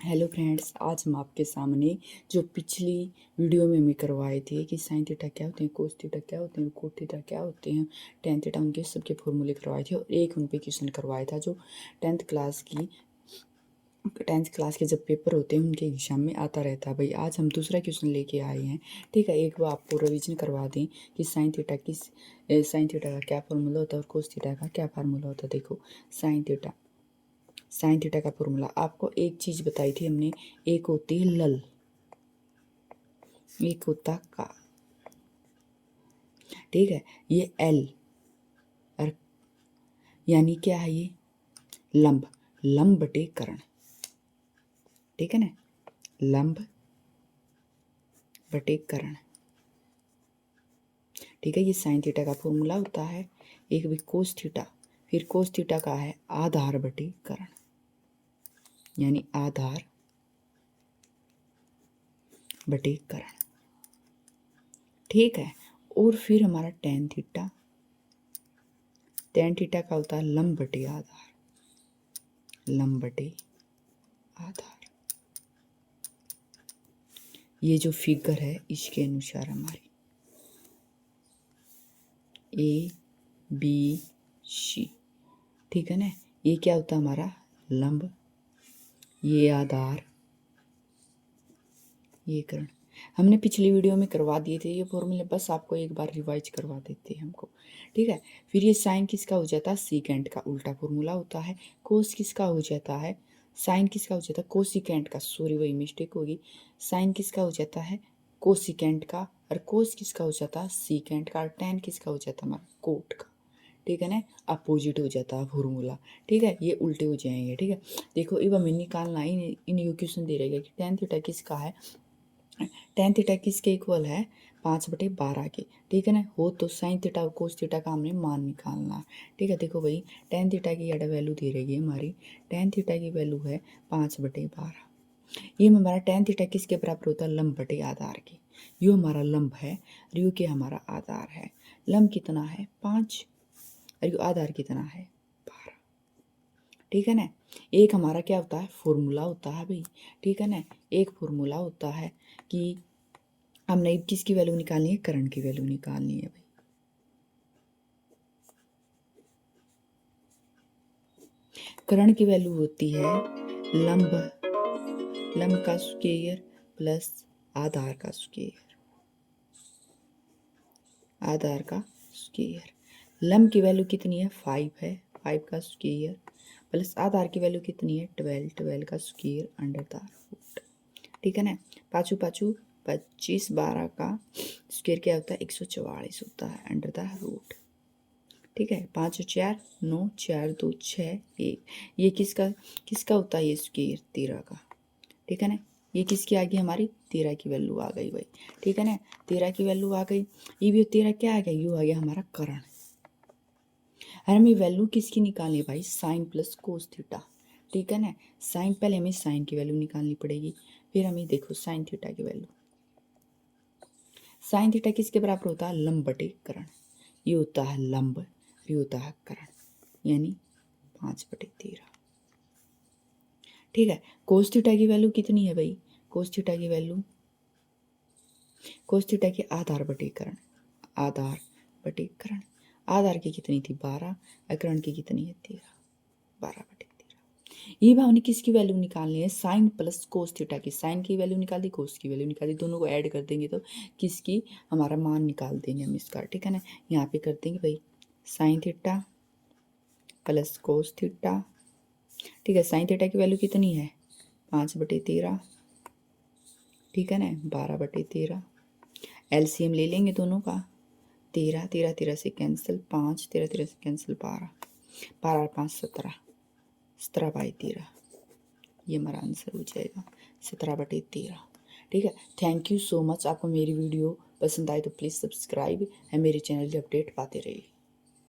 Hello friends, आज हम आपके सामने जो पिछली वीडियो में हमें करवाए थे कि साइन थीटा क्या होते हैं, कोस थीटा क्या होते हैं, कोट थीटा क्या होते हैं, टेन थीटा, उनके सबके फॉर्मूले करवाए थे और एक उन पे क्वेश्चन करवाया था जो टेंथ क्लास के जब पेपर होते हैं उनके एग्जाम में आता रहता है। भाई आज हम दूसरा क्वेश्चन लेके आए हैं। ठीक है, एक बार आपको रिवीजन करवा दें कि साइन थीटा का क्या फार्मूला होता है और कोस थीटा का क्या फार्मूला होता है। देखो, साइन थीटा का फॉर्मूला आपको एक चीज बताई थी हमने, एक होती है लल, एक होता का। ठीक है, ये एल और यानी क्या है, ये लंब, लंब बटे कर्ण। ठीक है ना, लंब बटे कर्ण। ठीक है, ये साइन थीटा का फॉर्मूला होता है। एक भी कोस थीटा, फिर कोस थीटा का है आधार बटे कर्ण, यानी आधार बटे कर्ण। ठीक है, और फिर हमारा टेन थीटा का होता है लंब बटे आधार, लंब बटे आधार। ये जो फिगर है इसके अनुसार हमारी ए बी सी, ठीक है ना, ये क्या होता है हमारा लंब, ये आधार, ये कर्ण। हमने पिछली वीडियो में करवा दिए थे ये फॉर्मूले, बस आपको एक बार रिवाइज करवा देते हैं हमको। ठीक है, फिर ये साइन किसका हो जाता है, सीकेंट का उल्टा फॉर्मूला होता है। कोस किसका हो जाता है, साइन किसका हो जाता है, कोसिकेंट का, सॉरी वही मिस्टेक होगी। साइन किसका हो जाता है, कोसिकेंट का, और कोस किसका हो जाता है, सीकेंट का, और टेन किसका हो जाता है हमारा, कोट का। ठीक है ना, अपोजिट हो जाता है फॉर्मूला। ठीक है, ये उल्टे हो जाएंगे। ठीक है, देखो अब हमें निकालना इन क्वेश्चन दे रहेगा कि टेन थीटा किसका है, टेन थीटा किसके इक्वल है, 5/12 के। ठीक है ना, हो तो साइन थीटा और कोस थीटा का हमने मान निकालना। ठीक है, देखो भाई टेन थीटा की एड वैल्यू दे रही है हमारी, टेन थीटा की वैल्यू है 5/12। ये हमारा टेन थीटा किसके बराबर होता है, लंब बटे आधार के। यो हमारा लंब है और यू के हमारा आधार है। लंब कितना है 5 और यू आधार कितना है 12। ठीक है ना, एक हमारा क्या होता है, फॉर्मूला होता है भाई। ठीक है ना, एक फॉर्मूला होता है कि हमने किसकी वैल्यू निकालनी है, करंट की वैल्यू निकालनी है भाई। करंट की वैल्यू होती है लंब, लंब का स्क्वायर प्लस आधार का स्क्वायर, आधार का स्क्वायर। लंब की वैल्यू कितनी है, 5 है, 5 का स्क्वायर प्लस आधार की वैल्यू कितनी है, 12, 12 का स्क्वायर अंडर द रूट। ठीक है ना, पाँचों पाँचों 25, 12 का स्क्वायर क्या होता है, 144 होता है अंडर द रूट। ठीक है, 5 और 4 9, 4 2 6 1। ये किसका किसका होता है, ये स्क्वायर 13 का। ठीक है ना, ये किसकी आ गई हमारी, 13 की वैल्यू आ गई भाई। ठीक है ना, 13 की वैल्यू आ गई। ये भी 13 क्या आ गया, यू आ गया हमारा करण। और हमें वैल्यू किसकी निकालनी है भाई, साइन प्लस कोस थीटा। ठीक है ना, साइन, पहले हमें साइन की वैल्यू निकालनी पड़ेगी, फिर हमें देखो साइन थीटा की वैल्यू। साइन थीटा किसके बराबर होता है, लंब बटे करण। ये होता है लंब, ये होता है करण, यानी 5/13। ठीक है, कोस थीटा की वैल्यू कितनी है भाई, कोस थीटा की वैल्यू, कोस थीटा की आधार बटे करण, आधार बटे करण। आधार की कितनी थी 12, करण की कितनी है 13, 12/13। ये भाव ने किसकी वैल्यू निकालनी है, साइन प्लस कोस थीटा की। साइन की वैल्यू निकाल दी, कोस की वैल्यू निकाल दी, दोनों को ऐड कर देंगे तो किसकी हमारा मान निकाल देंगे हम इसका। ठीक है ना, यहाँ पे कर देंगे भाई sine theta plus cos theta. ठीक है, साइन थीटा की वैल्यू कितनी है 5/13। ठीक है ना, 12/13। एलसीएम ले लेंगे दोनों का, 13, 13 13 से कैंसिल, 5 13 13 से कैंसिल, 12, 12 और 5 17, 17/13। ये हमारा आंसर हो जाएगा 17/13। ठीक है, थैंक यू सो मच। आपको मेरी वीडियो पसंद आए तो प्लीज़ सब्सक्राइब है, मेरे चैनल की अपडेट पाते रहिए।